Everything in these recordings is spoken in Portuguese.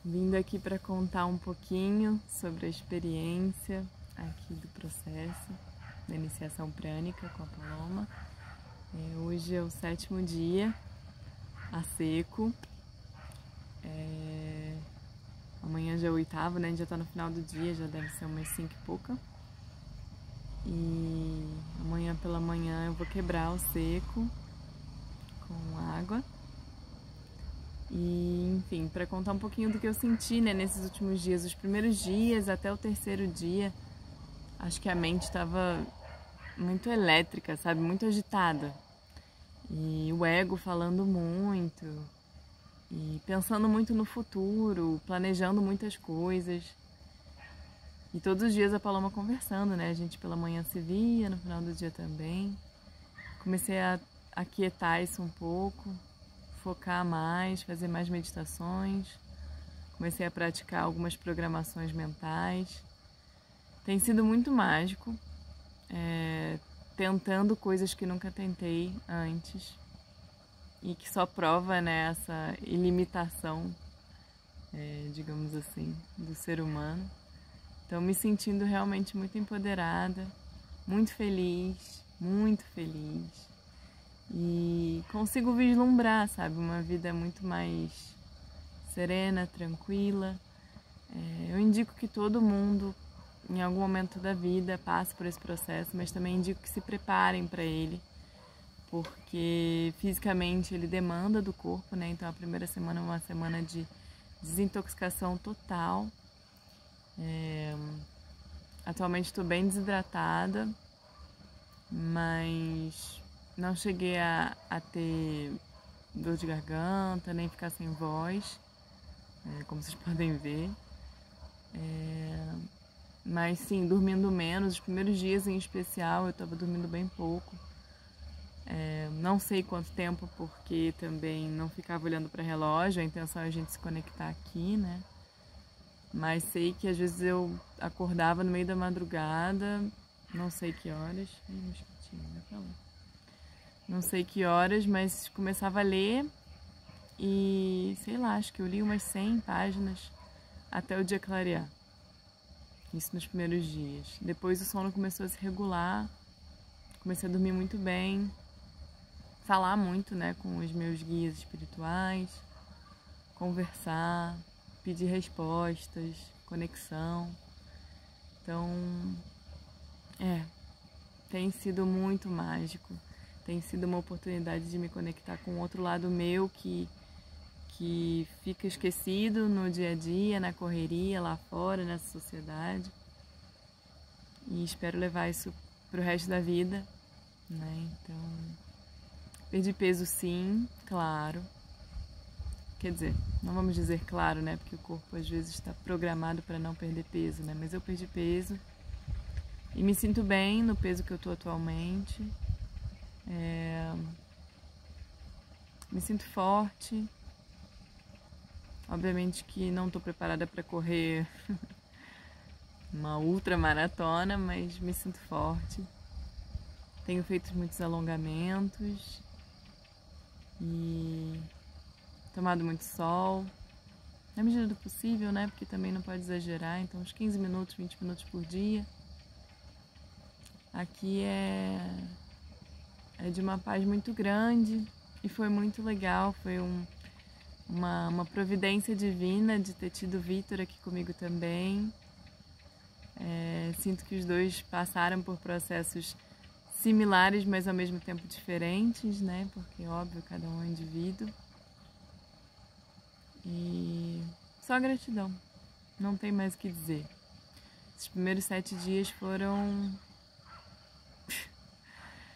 Vindo aqui para contar um pouquinho sobre a experiência aqui do processo da iniciação prânica com a Paloma. Hoje é o 7º dia a seco. Amanhã já é o 8º, né? A gente já tá no final do dia, já deve ser umas 5 e pouca. E amanhã pela manhã eu vou quebrar o seco com água. E, enfim, para contar um pouquinho do que eu senti, né, nesses últimos dias, os primeiros dias até o 3º dia, acho que a mente estava muito elétrica, sabe, muito agitada. E o ego falando muito, e pensando muito no futuro, planejando muitas coisas. E todos os dias a Paloma conversando, né, a gente pela manhã se via, no final do dia também. Comecei a aquietar isso um pouco, focar mais, fazer mais meditações. Comecei a praticar algumas programações mentais. Tem sido muito mágico, tentando coisas que nunca tentei antes e que só prova, né, essa ilimitação, digamos assim, do ser humano. Então me sentindo realmente muito empoderada, muito feliz, e consigo vislumbrar, sabe, uma vida muito mais serena, tranquila. Eu indico que todo mundo, em algum momento da vida, passe por esse processo, mas também indico que se preparem para ele, porque fisicamente ele demanda do corpo, né? Então a primeira semana é uma semana de desintoxicação total. Atualmente estou bem desidratada, mas não cheguei a ter dor de garganta, nem ficar sem voz, como vocês podem ver. Mas sim, dormindo menos. Os primeiros dias em especial eu estava dormindo bem pouco. Não sei quanto tempo, porque também não ficava olhando para relógio. A intenção é a gente se conectar aqui, né? Mas sei que às vezes eu acordava no meio da madrugada, não sei que horas. Ai, mosquitinho, vai pra lá. Não sei que horas, mas começava a ler e, sei lá, acho que eu li umas 100 páginas até o dia clarear. Isso nos primeiros dias. Depois o sono começou a se regular, comecei a dormir muito bem, falar muito, né, com os meus guias espirituais, conversar, pedir respostas, conexão. Então, tem sido muito mágico. Tem sido uma oportunidade de me conectar com outro lado meu que fica esquecido no dia a dia, na correria, lá fora, nessa sociedade. E espero levar isso pro resto da vida, né? Então, perdi peso sim, claro. Quer dizer, não vamos dizer claro, né? Porque o corpo às vezes está programado para não perder peso, né? Mas eu perdi peso e me sinto bem no peso que eu tô atualmente. Me sinto forte. Obviamente que não estou preparada para correr uma ultramaratona, mas me sinto forte. Tenho feito muitos alongamentos e tomado muito sol, na medida do possível, né? Porque também não pode exagerar, então uns 15 minutos, 20 minutos por dia. Aqui é de uma paz muito grande e foi muito legal, foi uma providência divina de ter tido o Vitor aqui comigo também. Sinto que os dois passaram por processos similares, mas ao mesmo tempo diferentes, né? Porque, óbvio, cada um é um indivíduo. E só gratidão, não tem mais o que dizer. Esses primeiros 7 dias foram...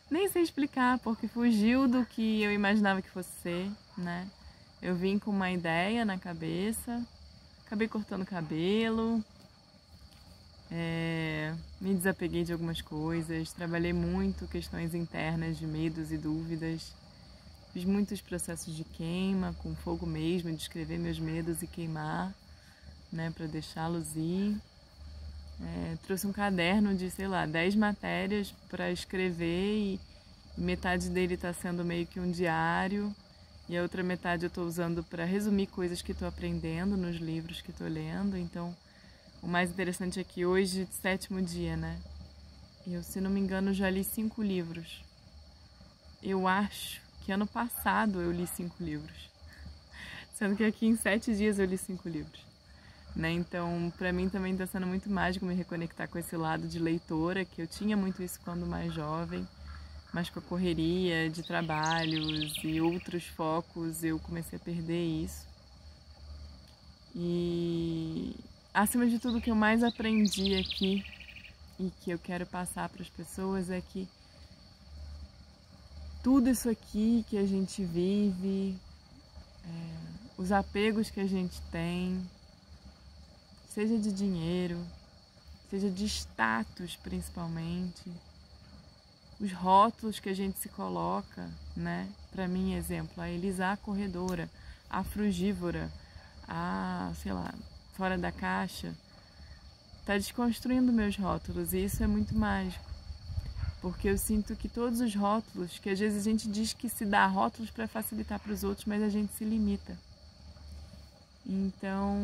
Nem sei explicar, porque fugiu do que eu imaginava que fosse ser, né? Eu vim com uma ideia na cabeça, acabei cortando cabelo, me desapeguei de algumas coisas, trabalhei muito questões internas de medos e dúvidas, fiz muitos processos de queima, com fogo mesmo, de escrever meus medos e queimar, né, para deixá-los ir. Trouxe um caderno de, sei lá, 10 matérias para escrever e metade dele está sendo meio que um diário. E a outra metade eu estou usando para resumir coisas que estou aprendendo nos livros que estou lendo. Então, o mais interessante é que hoje, 7º dia, né? Eu, se não me engano, já li 5 livros. Eu acho que ano passado eu li 5 livros. Sendo que aqui em 7 dias eu li 5 livros. Né? Então, para mim também está sendo muito mágico me reconectar com esse lado de leitora, que eu tinha muito isso quando mais jovem, mas com a correria de trabalhos e outros focos eu comecei a perder isso. E, acima de tudo, o que eu mais aprendi aqui e que eu quero passar para as pessoas é que tudo isso aqui que a gente vive, os apegos que a gente tem, seja de dinheiro, seja de status principalmente, os rótulos que a gente se coloca, né? Para mim, exemplo, a Elisa a corredora, a frugívora, a, sei lá, fora da caixa, tá desconstruindo meus rótulos e isso é muito mágico. Porque eu sinto que todos os rótulos, que às vezes a gente diz que se dá rótulos para facilitar para os outros, mas a gente se limita. Então,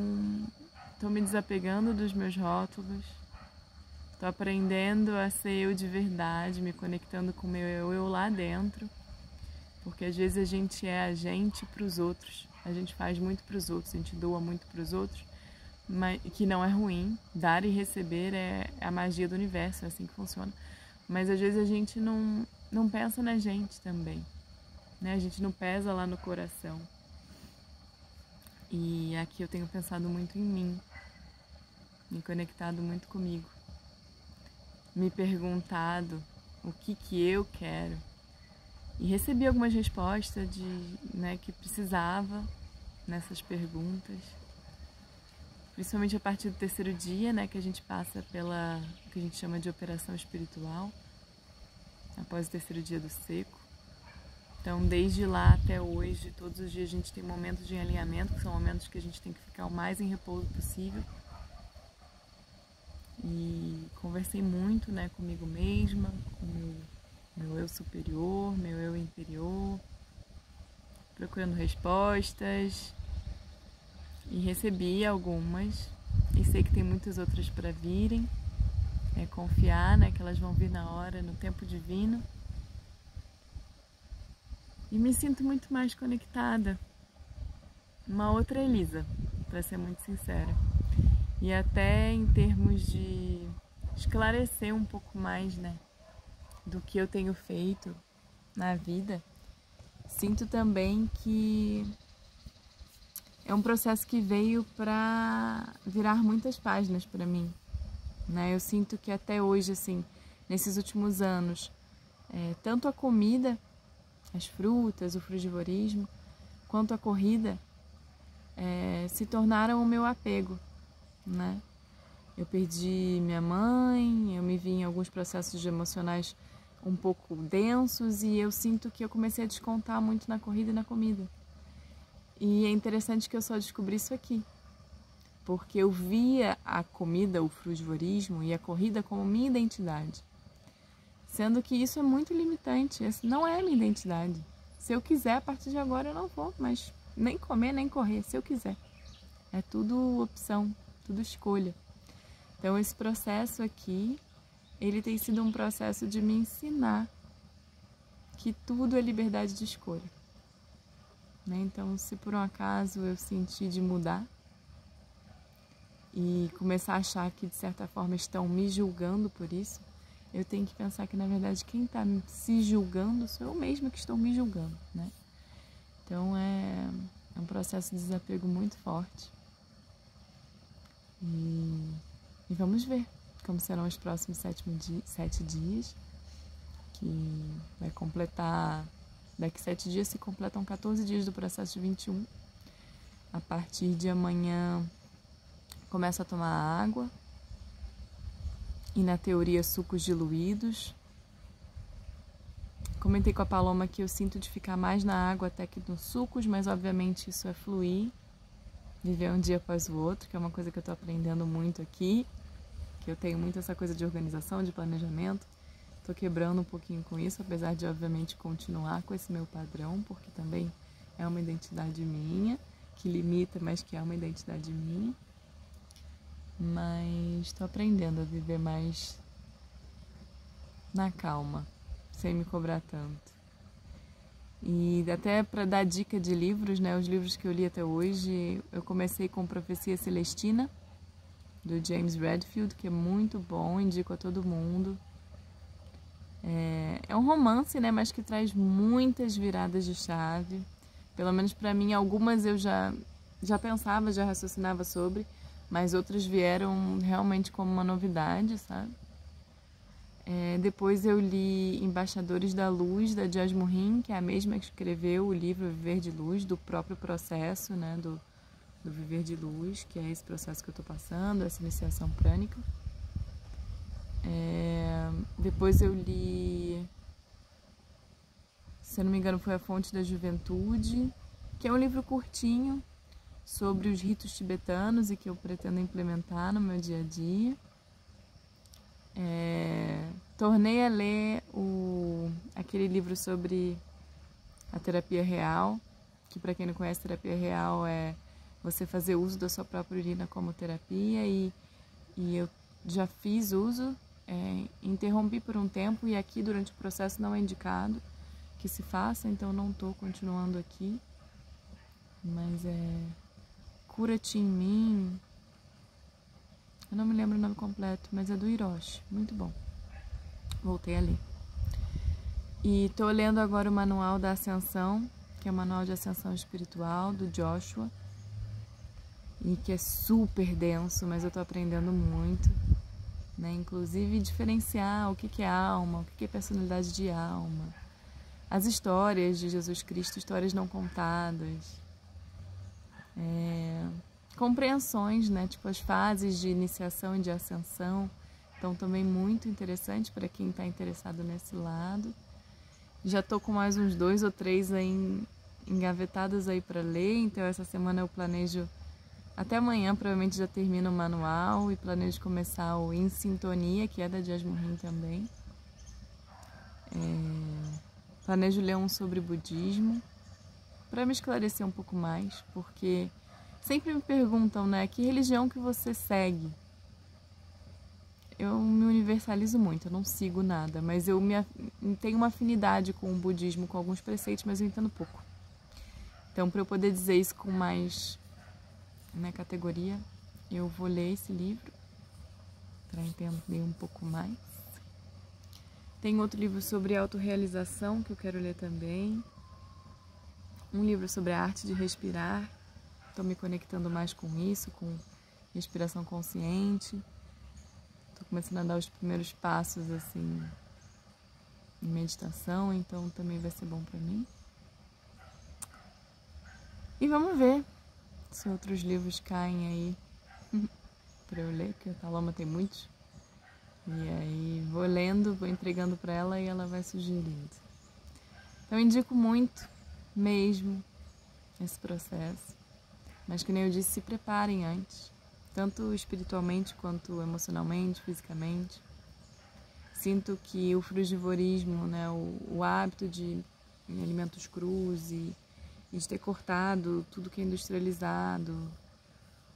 estou me desapegando dos meus rótulos, estou aprendendo a ser eu de verdade, me conectando com o meu eu lá dentro, porque às vezes a gente é a gente para os outros, a gente faz muito para os outros, a gente doa muito para os outros, mas, que não é ruim, dar e receber é a magia do universo, é assim que funciona. Mas às vezes a gente não pensa na gente também, né? A gente não pesa lá no coração. E aqui eu tenho pensado muito em mim, me conectado muito comigo, me perguntado o que eu quero. E recebi algumas respostas né, que precisava nessas perguntas. Principalmente a partir do 3º dia, né, que a gente passa pela que a gente chama de operação espiritual, após o 3º dia do seco. Então, desde lá até hoje, todos os dias a gente tem momentos de alinhamento, que são momentos que a gente tem que ficar o mais em repouso possível. E conversei muito, né, comigo mesma, com meu eu superior, meu eu interior, procurando respostas. E recebi algumas, e sei que tem muitas outras para virem. É confiar, né, que elas vão vir na hora, no tempo divino. E me sinto muito mais conectada. Uma outra Elisa, para ser muito sincera. E até em termos de esclarecer um pouco mais, né, do que eu tenho feito na vida, sinto também que é um processo que veio para virar muitas páginas para mim, né? Eu sinto que até hoje, assim, nesses últimos anos, tanto a comida, as frutas, o frugivorismo, quanto a corrida, se tornaram o meu apego, né? Eu perdi minha mãe, eu me vi em alguns processos emocionais um pouco densos e eu sinto que eu comecei a descontar muito na corrida e na comida. E é interessante que eu só descobri isso aqui, porque eu via a comida, o frugivorismo e a corrida como minha identidade. Sendo que isso é muito limitante, essa não é a minha identidade. Se eu quiser, a partir de agora eu não vou mais nem comer, nem correr, se eu quiser. É tudo opção, tudo escolha. Então esse processo aqui, ele tem sido um processo de me ensinar que tudo é liberdade de escolha. Né? Então, se por um acaso eu senti de mudar e começar a achar que de certa forma estão me julgando por isso, eu tenho que pensar que na verdade quem está se julgando sou eu mesma que estou me julgando, né? Então é um processo de desapego muito forte e vamos ver como serão os próximos 7 dias, que vai completar. Daqui 7 dias se completam 14 dias do processo de 21. A partir de amanhã começo a tomar água e na teoria sucos diluídos. Comentei com a Paloma que eu sinto de ficar mais na água até que nos sucos, mas obviamente isso é fluir, viver um dia após o outro, que é uma coisa que eu estou aprendendo muito aqui, que eu tenho muito essa coisa de organização, de planejamento. Estou quebrando um pouquinho com isso, apesar de, obviamente, continuar com esse meu padrão, porque também é uma identidade minha, que limita, mas que é uma identidade minha. Mas estou aprendendo a viver mais na calma, sem me cobrar tanto. E até para dar dica de livros, né, os livros que eu li até hoje, eu comecei com Profecia Celestina, do James Redfield, que é muito bom, indico a todo mundo. É um romance, né, mas que traz muitas viradas de chave. Pelo menos para mim, algumas eu já pensava, já raciocinava sobre, mas outras vieram realmente como uma novidade, sabe? Depois eu li Embaixadores da Luz, da Joss Morin, que é a mesma que escreveu o livro Viver de Luz, do próprio processo, né, do Viver de Luz, que é esse processo que eu estou passando, essa iniciação prânica. Depois eu li, se eu não me engano, foi A Fonte da Juventude, que é um livro curtinho sobre os ritos tibetanos e que eu pretendo implementar no meu dia a dia. Tornei a ler aquele livro sobre a terapia real, que para quem não conhece, terapia real é você fazer uso da sua própria urina como terapia, e eu já fiz uso, interrompi por um tempo, e aqui durante o processo não é indicado que se faça, então não estou continuando aqui, mas Cura-te em Mim, eu não me lembro o nome completo, mas é do Hiroshi, muito bom, voltei a ler. E estou lendo agora o Manual da Ascensão, que é o Manual de Ascensão Espiritual, do Joshua, e que é super denso, mas eu estou aprendendo muito, né? Inclusive diferenciar o que é alma, o que é personalidade de alma, as histórias de Jesus Cristo, histórias não contadas, compreensões, né? Tipo as fases de iniciação e de ascensão, então também muito interessante para quem está interessado nesse lado. Já estou com mais uns 2 ou 3 aí engavetados aí para ler, então essa semana eu planejo, até amanhã provavelmente já termino o manual, e planejo começar o Em Sintonia, que é da Joss Morin também. Planejo ler um sobre budismo, para me esclarecer um pouco mais, porque sempre me perguntam, né, que religião que você segue? Eu me universalizo muito, eu não sigo nada, mas eu tenho uma afinidade com o budismo, com alguns preceitos, mas eu entendo pouco. Então, para eu poder dizer isso com mais categoria, eu vou ler esse livro para entender um pouco mais. Tem outro livro sobre autorrealização que eu quero ler também. Um livro sobre a arte de respirar. Estou me conectando mais com isso, com respiração consciente. Estou começando a dar os primeiros passos assim em meditação, então também vai ser bom para mim. E vamos ver se outros livros caem aí para eu ler, porque a Paloma tem muitos. E aí vou lendo, vou entregando para ela e ela vai sugerindo. Então eu indico muito mesmo esse processo. Mas que nem eu disse, se preparem antes, tanto espiritualmente quanto emocionalmente, fisicamente. Sinto que o frugivorismo, né, o hábito de alimentos crus e de ter cortado tudo que é industrializado,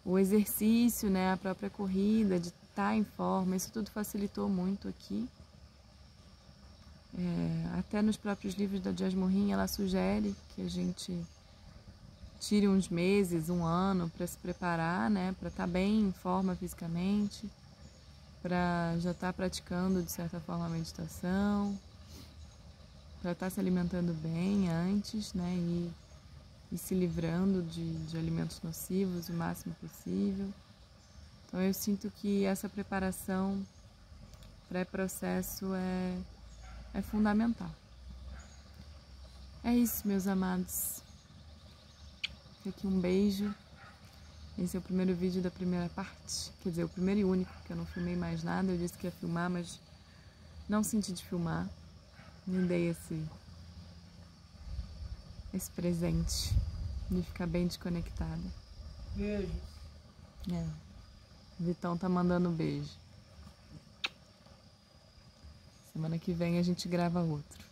o exercício, né, a própria corrida, de estar em forma, isso tudo facilitou muito aqui. Até nos próprios livros da Joss Morin, ela sugere que a gente tire uns meses, um ano para se preparar, né, para estar bem em forma fisicamente, para já estar praticando de certa forma a meditação, para estar se alimentando bem antes, né, e se livrando de alimentos nocivos o máximo possível. Então eu sinto que essa preparação pré-processo é fundamental. É isso, meus amados. Fica aqui um beijo. Esse é o primeiro vídeo da primeira parte. Quer dizer, o primeiro e único, porque eu não filmei mais nada. Eu disse que ia filmar, mas não senti de filmar. Me dei esse presente de ficar bem desconectada. Beijo. Vitão tá mandando beijo. Semana que vem a gente grava outro.